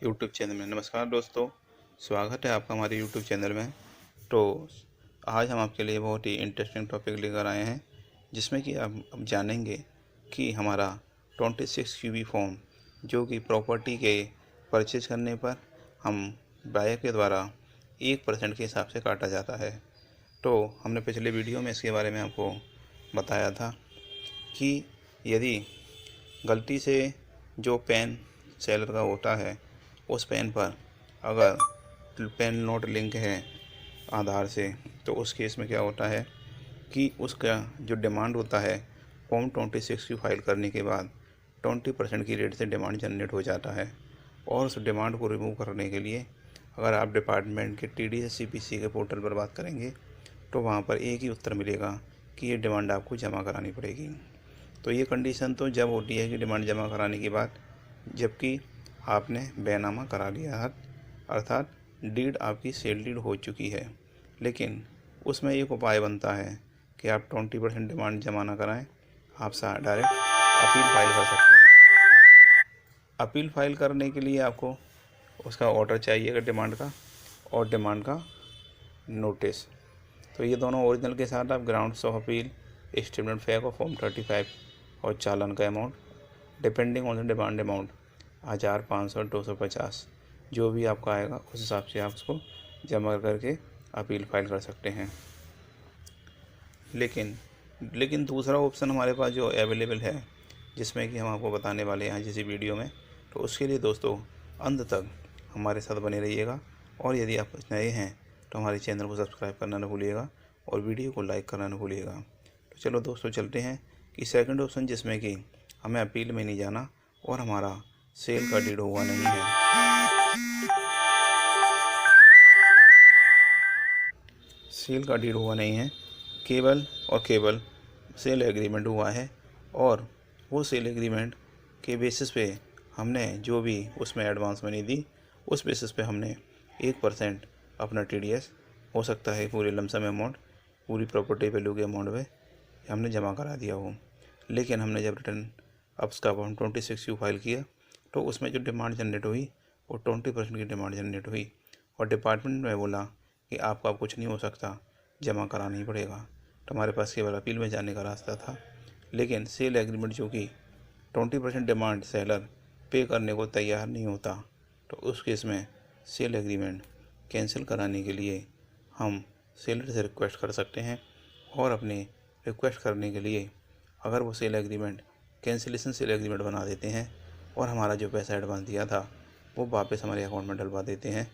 YouTube channel में। नमस्कार दोस्तों, स्वागत है आपका हमारे यूट्यूब चैनल में। तो आज हम आपके लिए बहुत ही इंटरेस्टिंग टॉपिक लेकर आए हैं, जिसमें कि आप अब जानेंगे कि हमारा 26 क्यूबी फॉर्म जो कि प्रॉपर्टी के परचेज करने पर हम बायर के द्वारा 1% के हिसाब से काटा जाता है। तो हमने पिछले वीडियो में इसके बारे में आपको बताया था कि यदि गलती से जो पेन सेलर का होता है, उस पेन पर अगर पेन नोट लिंक है आधार से, तो उस केस में क्या होता है कि उसका जो डिमांड होता है फॉर्म 26 की फाइल करने के बाद 20% की रेट से डिमांड जनरेट हो जाता है। और उस डिमांड को रिमूव करने के लिए अगर आप डिपार्टमेंट के TDS CPC के पोर्टल पर बात करेंगे, तो वहाँ पर एक ही उत्तर मिलेगा कि ये डिमांड आपको जमा करानी पड़ेगी। तो ये कंडीशन तो जब होती है कि डिमांड जमा कराने के बाद, जबकि आपने बैनामा करा लिया है, अर्थात डीड आपकी सेल डीड हो चुकी है। लेकिन उसमें एक उपाय बनता है कि आप 20% डिमांड जमा ना कराएं, आप डायरेक्ट अपील फाइल कर सकते हैं। अपील फाइल करने के लिए आपको उसका ऑर्डर चाहिएगा डिमांड का, और डिमांड का नोटिस। तो ये दोनों ओरिजिनल के साथ आप ग्राउंड्स ऑफ अपील, स्टेटमेंट फैक और फॉर्म 35 और चालान का amount depending on the demand amount 1000, 500, 250 जो भी आपका आएगा, उस हिसाब से आप उसको जमा करके अपील फाइल कर सकते हैं। लेकिन दूसरा ऑप्शन हमारे पास जो अवेलेबल है, जिसमें कि हम आपको बताने वाले हैं जिस वीडियो में, तो उसके लिए दोस्तों अंत तक हमारे साथ बने रहिएगा। और यदि आप नए हैं तो हमारे चैनल को सब्सक्राइब करना न भूलिएगा और वीडियो को लाइक करना न भूलिएगा। तो चलो दोस्तों, चलते हैं कि सेकंड ऑप्शन, जिसमें कि हमें अपील में नहीं जाना और हमारा सेल का डीड हुआ नहीं है। सेल का डीड हुआ नहीं है, केवल सेल एग्रीमेंट हुआ है। और वो सेल एग्रीमेंट के बेसिस पे हमने जो भी उसमें एडवांस मनी दी, उस बेसिस पे हमने 1% अपना TDS, हो सकता है पूरे लमसम अमाउंट, पूरी प्रॉपर्टी वैल्यू के अमाउंट में हमने जमा करा दिया हो। लेकिन हमने जब रिटर्न अप्स का फॉर्म 26 क्यू फाइल किया, तो उसमें जो डिमांड जनरेट हुई वो 20% की डिमांड जनरेट हुई। और डिपार्टमेंट ने बोला कि आपका अब कुछ नहीं हो सकता, जमा कराना ही पड़ेगा। तो हमारे पास केवल अपील में जाने का रास्ता था। लेकिन सेल एग्रीमेंट जो कि 20% डिमांड सेलर पे करने को तैयार नहीं होता, तो उस केस में सेल एग्रीमेंट कैंसिल कराने के लिए हम सेलर से रिक्वेस्ट कर सकते हैं। और अपने रिक्वेस्ट करने के लिए अगर वो sale agreement cancellation sale agreement बना देते हैं और हमारा जो पैसा एडवांस दिया था वो वापस हमारे अकाउंट में डलवा देते हैं,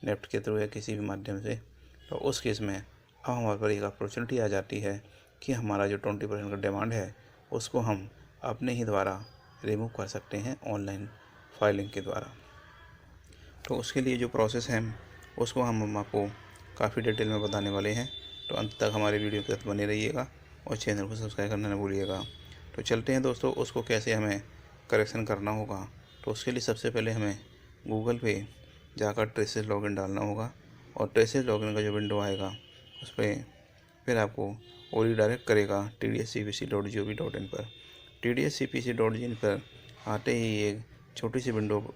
नेफ्ट के थ्रू या किसी भी माध्यम से, तो उस केस में अब हमारे पर एक अपॉर्चुनिटी आ जाती है कि हमारा जो 20% का डिमांड है उसको हम अपने ही द्वारा रिमूव कर सकते हैं ऑनलाइन फाइलिंग के द्वारा। तो उसके लिए जो प्रोसेस है उसको हम आपको काफ़ी डिटेल में बताने वाले हैं। तो अंत तक हमारे वीडियो के साथ बने रहिएगा और चैनल को सब्सक्राइब करना न भूलिएगा। तो चलते हैं दोस्तों, उसको कैसे हमें करेक्शन करना होगा। तो उसके लिए सबसे पहले हमें गूगल पे जाकर ट्रेसेस लॉगिन डालना होगा, और ट्रेसेस लॉगिन का जो विंडो आएगा उस पर फिर आपको वो रिडायरेक्ट करेगा tdscpc.gov.in पर। tdscpc.in पर आते ही एक छोटी सी विंडो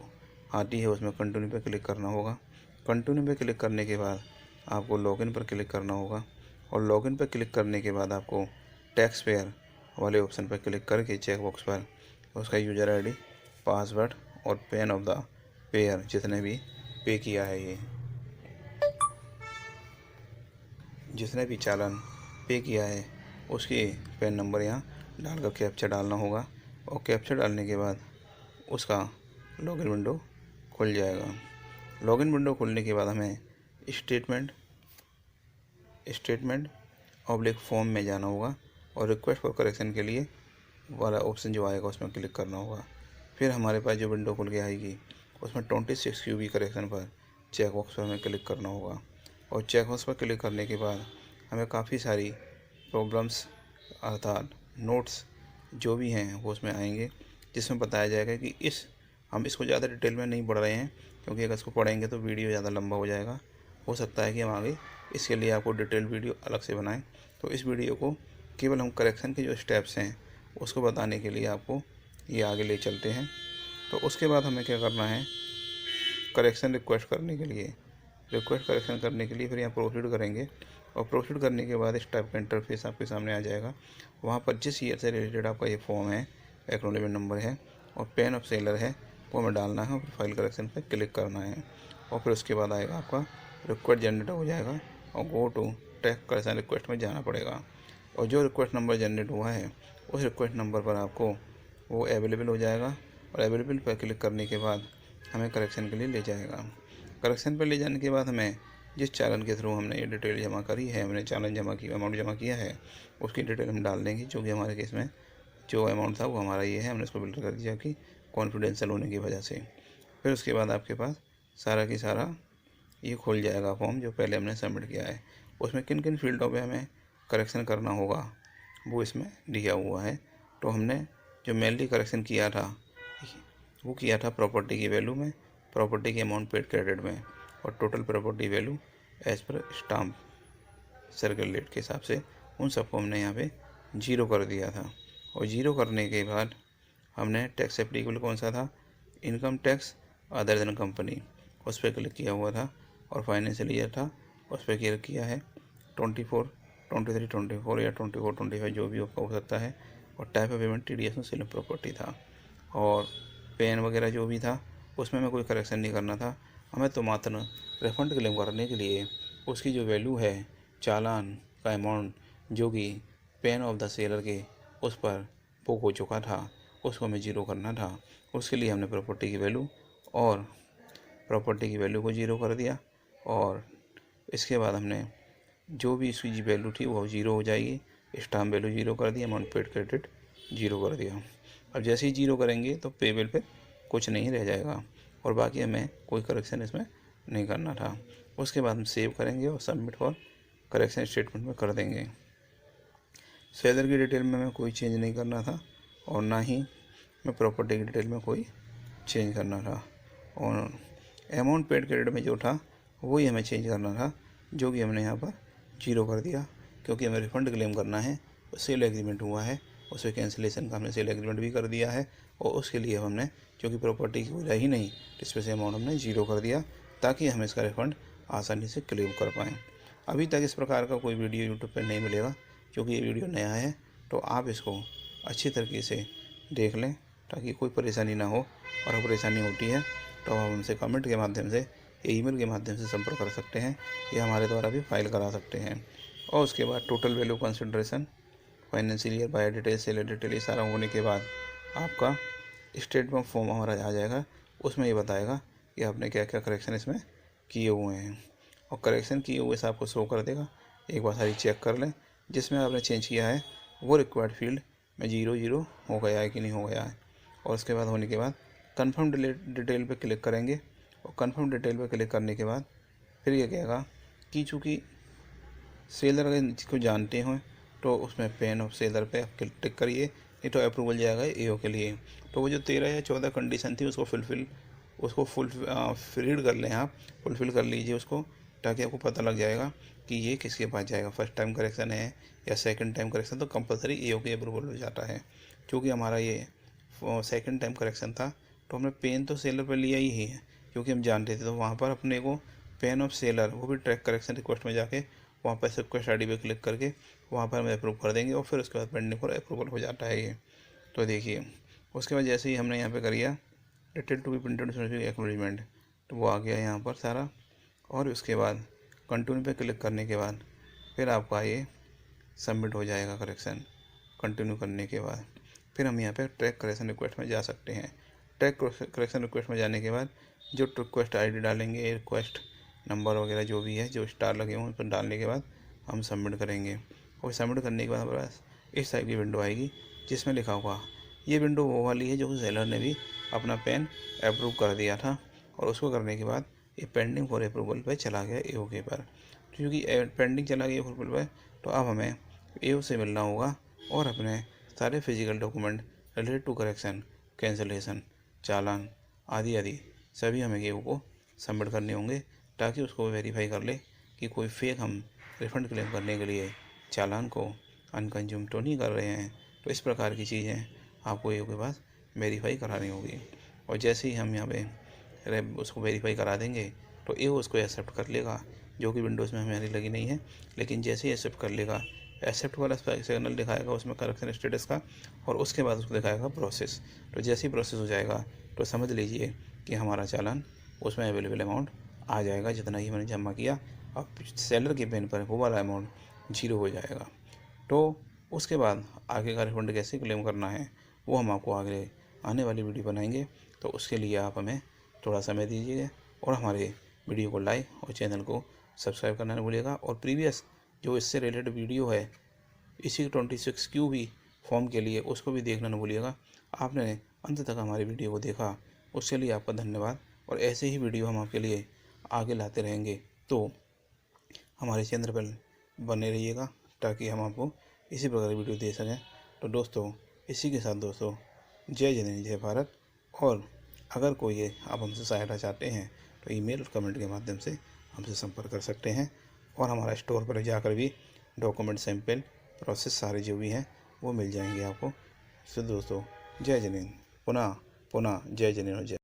आती है, उसमें कंटिन्यू पर क्लिक करना होगा। कंटिन्यू पर क्लिक करने के बाद आपको लॉगिन पर क्लिक करना होगा, और लॉगिन पर क्लिक करने के बाद आपको टैक्स पेयर वाले ऑप्शन पर क्लिक करके चेक बॉक्स पर उसका यूज़र ID, पासवर्ड और पेन ऑफ द पेयर जिसने भी पे किया है, ये जिसने भी चालान पे किया है उसकी पेन नंबर यहाँ डालकर कैप्चा डालना होगा। और कैप्चा डालने के बाद उसका लॉगिन विंडो खुल जाएगा। लॉगिन विंडो खुलने के बाद हमें स्टेटमेंट ऑब्लिक फॉर्म में जाना होगा, और रिक्वेस्ट फॉर करेक्शन के लिए वाला ऑप्शन जो आएगा उसमें क्लिक करना होगा। फिर हमारे पास जो विंडो खुल के आएगी उसमें 26 क्यूबी करेक्शन पर चेक बॉक्स पर हमें क्लिक करना होगा। और चेक बॉक्स पर क्लिक करने के बाद हमें काफ़ी सारी प्रॉब्लम्स अर्थात नोट्स जो भी हैं वो उसमें आएंगे, जिसमें बताया जाएगा कि हम इसको ज़्यादा डिटेल में नहीं पढ़ रहे हैं, क्योंकि अगर इसको पढ़ेंगे तो वीडियो ज़्यादा लंबा हो जाएगा। हो सकता है कि हम आगे इसके लिए आपको डिटेल वीडियो अलग से बनाएं। तो इस वीडियो को केवल हम करेक्शन के जो स्टेप्स हैं उसको बताने के लिए आपको ये आगे ले चलते हैं। तो उसके बाद हमें क्या करना है करेक्शन रिक्वेस्ट करने के लिए, करेक्शन करने के लिए फिर यहाँ प्रोसीड करेंगे। और प्रोसीड करने के बाद इस टाइप का इंटरफेस आपके सामने आ जाएगा। वहाँ पर जिस ईयर से रिलेटेड आपका ये फॉर्म है, एक्नॉलेजमेंट नंबर है और पेन ऑफ सेलर है, वो हमें डालना है और फिर फाइल करेक्शन पर क्लिक करना है। और फिर उसके बाद आएगा आपका रिक्वेस्ट जनरेट हो जाएगा और go to tag correction request में जाना पड़ेगा। और जो रिक्वेस्ट नंबर जनरेट हुआ है उस रिक्वेस्ट नंबर पर आपको वो अवेलेबल हो जाएगा और अवेलेबल पर क्लिक करने के बाद हमें करेक्शन के लिए ले जाएगा। करेक्शन पर ले जाने के बाद हमें जिस चालान के थ्रू हमने ये डिटेल जमा करी है, हमने चालान जमा किया, अमाउंट जमा किया है, उसकी डिटेल हम डाल देंगे। जो कि हमारे केस में जो अमाउंट था वो हमारा ये है, हमने इसको बिल्डर कर दिया कि कॉन्फिडेंशियल होने की वजह से। फिर उसके बाद आपके पास सारा की सारा ये खुल जाएगा फॉर्म जो पहले हमने सबमिट किया है। उसमें किन किन फील्डों पे हमें करेक्शन करना होगा वो इसमें दिया हुआ है। तो हमने जो मेनली करेक्शन किया था वो किया था प्रॉपर्टी की वैल्यू में, प्रॉपर्टी की अमाउंट पेड क्रेडिट में और total property value as per stamp circle rate के हिसाब से उन सबको हमने यहाँ पे 0 कर दिया था। और 0 करने के बाद हमने टैक्स एप्लीकेबल कौन सा था, income tax other than company, उस पर क्लिक किया हुआ था। और फाइनेंशियल ईयर था उस पर क्लिक किया है 24, 23, 24 या 24, 25 जो भी आपका हो सकता है। और टाइप ऑफ पेमेंट TDS में सेल प्रॉपर्टी था। और पेन वगैरह जो भी था उसमें हमें कोई करेक्शन नहीं करना था। हमें तो मात्र रिफंड क्लेम करने के लिए उसकी जो वैल्यू है चालान का अमाउंट जो कि पेन ऑफ द सेलर के उस पर बुक हो चुका था उसको हमें 0 करना था। उसके लिए हमने प्रॉपर्टी की वैल्यू को 0 कर दिया। और इसके बाद हमने जो भी इसकी वैल्यू थी वो 0 हो जाएगी, स्टाम्प वैल्यू 0 कर दिया, अमाउंट पेड क्रेडिट 0 कर दिया। अब जैसे ही 0 करेंगे तो पेबल पे कुछ नहीं रह जाएगा और बाकी हमें कोई करेक्शन इसमें नहीं करना था। उसके बाद हम सेव करेंगे और सबमिट फॉर करेक्शन स्टेटमेंट में कर देंगे। सेलर की डिटेल में हमें कोई चेंज नहीं करना था और ना ही मैं प्रॉपर्टी की डिटेल में कोई चेंज करना था। और अमाउंट पेड क्रेडिट में जो था वही हमें चेंज करना था, जो कि हमने यहाँ पर 0 कर दिया क्योंकि हमें रिफ़ंड क्लेम करना है। सेल एग्रीमेंट हुआ है, उसे कैंसिलेशन का हमने सेल एग्रीमेंट भी कर दिया है और उसके लिए हमने क्योंकि प्रॉपर्टी की कोई रही नहीं इस पर से अमाउंट हमने 0 कर दिया ताकि हम इसका रिफ़ंड आसानी से क्लेम कर पाएँ। अभी तक इस प्रकार का कोई वीडियो यूट्यूब पर नहीं मिलेगा क्योंकि ये वीडियो नया है, तो आप इसको अच्छी तरीके से देख लें ताकि कोई परेशानी ना हो। और अगर परेशानी होती है तो आप हमसे कमेंट के माध्यम से, ईमेल के माध्यम से संपर्क कर सकते हैं या हमारे द्वारा भी फाइल करा सकते हैं। और उसके बाद total value consideration, financial year, buyer detail, seller detail, ये सारा होने के बाद आपका स्टेटमेंट फॉर्म हमारा आ जाएगा। उसमें ये बताएगा कि आपने क्या क्या करेक्शन इसमें किए हुए हैं और करेक्शन किए हुए से आपको शो कर देगा। एक बार सारी चेक कर लें, जिसमें आपने चेंज किया है वो रिक्वायर्ड फील्ड में 0 हो गया है कि नहीं हो गया है। और उसके बाद होने के बाद कन्फर्म डिटेल पे क्लिक करेंगे और कन्फर्म डिटेल पे क्लिक करने के बाद फिर ये कहेगा कि चूँकि सेलर अगर इसको जानते हो तो उसमें पेन ऑफ सेलर पे आप क्लिक करिए, नहीं तो अप्रूवल जाएगा AO के लिए। तो वो जो 13 या 14 कंडीशन थी उसको फुल रीड कर लें, आप फुलफ़िल कर लीजिए उसको, ताकि आपको पता लग जाएगा कि ये किसके पास जाएगा, फर्स्ट टाइम करेक्शन है या सेकंड टाइम करेक्शन। तो कंपलसरी AO के अप्रूवल हो जाता है। क्योंकि हमारा ये सेकंड टाइम करेक्शन था तो हमने पेन तो सेलर पर लिया ही है क्योंकि हम जानते थे। तो वहाँ पर अपने को पेन ऑफ सेलर वो भी ट्रैक करेक्शन रिक्वेस्ट में जाके वहाँ पर रिक्वेस्ट ID पे क्लिक करके वहाँ पर हम अप्रूव कर देंगे और फिर उसके बाद पेंडिंग फॉर अप्रूवल हो जाता है ये। तो देखिए उसके बाद जैसे ही हमने यहाँ पे कर दिया dated to be printed acknowledgement, तो वो आ गया यहाँ पर सारा। और उसके बाद कंटिन्यू पे क्लिक करने के बाद फिर आपका ये सबमिट हो जाएगा करेक्शन। कंटिन्यू करने के बाद फिर हम यहाँ पे ट्रैक करेक्शन रिक्वेस्ट में जा सकते हैं। ट्रैक करेक्शन रिक्वेस्ट में जाने के बाद जो रिक्वेस्ट ID डालेंगे, रिक्वेस्ट नंबर वगैरह जो भी है, जो स्टार लगे हों उन पर डालने के बाद हम सबमिट करेंगे। और सबमिट करने के बाद हमारे पास इस टाइप की विंडो आएगी जिसमें लिखा होगा, ये विंडो वो वाली है जो सेलर ने भी अपना पेन अप्रूव कर दिया था और उसको करने के बाद ये पेंडिंग फॉर अप्रूवल पे चला गया AO के पर। क्योंकि पेंडिंग चला गया अप्रूवल पे तो अब हमें AO से मिलना होगा और अपने सारे physical document related to correction, cancellation, चालान आदि सभी हमें AO को सबमिट करने होंगे ताकि उसको वेरीफाई कर ले कि कोई फेक हम रिफ़ंड क्लेम करने के लिए चालान को अनकंज्यूम तो नहीं कर रहे हैं। तो इस प्रकार की चीज़ें आपको AO के पास वेरीफाई करानी होगी। और जैसे ही हम यहाँ पे उसको वेरीफाई करा देंगे तो ये उसको एक्सेप्ट कर लेगा, जो कि विंडोज़ में हमारी लगी नहीं है। लेकिन जैसे ही एक्सेप्ट कर लेगा, एक्सेप्ट वाला सिग्नल दिखाएगा उसमें करेक्शन स्टेटस का, और उसके बाद उसको दिखाएगा प्रोसेस। तो जैसे ही प्रोसेस हो जाएगा तो समझ लीजिए कि हमारा चालान उसमें अवेलेबल अमाउंट आ जाएगा, जितना ही मैंने जमा किया। अब सेलर के पेन पर वो वाला अमाउंट 0 हो जाएगा। तो उसके बाद आगे का रिफंड कैसे क्लेम करना है वो हम आपको आगे आने वाली वीडियो बनाएंगे। तो उसके लिए आप हमें थोड़ा समय दीजिए और हमारे वीडियो को लाइक और चैनल को सब्सक्राइब करना नहीं भूलिएगा। और प्रीवियस जो इससे रिलेटेड वीडियो है इसी 26Q भी फॉर्म के लिए, उसको भी देखना न भूलिएगा। आपने अंत तक हमारी वीडियो को देखा उसके लिए आपका धन्यवाद। और ऐसे ही वीडियो हम आपके लिए आगे लाते रहेंगे, तो हमारे चैनल पर बने रहिएगा ताकि हम आपको इसी प्रकार की वीडियो दे सकें। तो दोस्तों, इसी के साथ दोस्तों, जय जननी जय भारत। और अगर कोई आप हमसे सहायता चाहते हैं तो ईमेल और कमेंट के माध्यम से हमसे संपर्क कर सकते हैं। और हमारा स्टोर पर जाकर भी डॉक्यूमेंट, सैंपल, प्रोसेस सारे जो भी हैं वो मिल जाएंगे आपको। तो दोस्तों, जय जनीन, पुनः पुनः जय जनीन और जय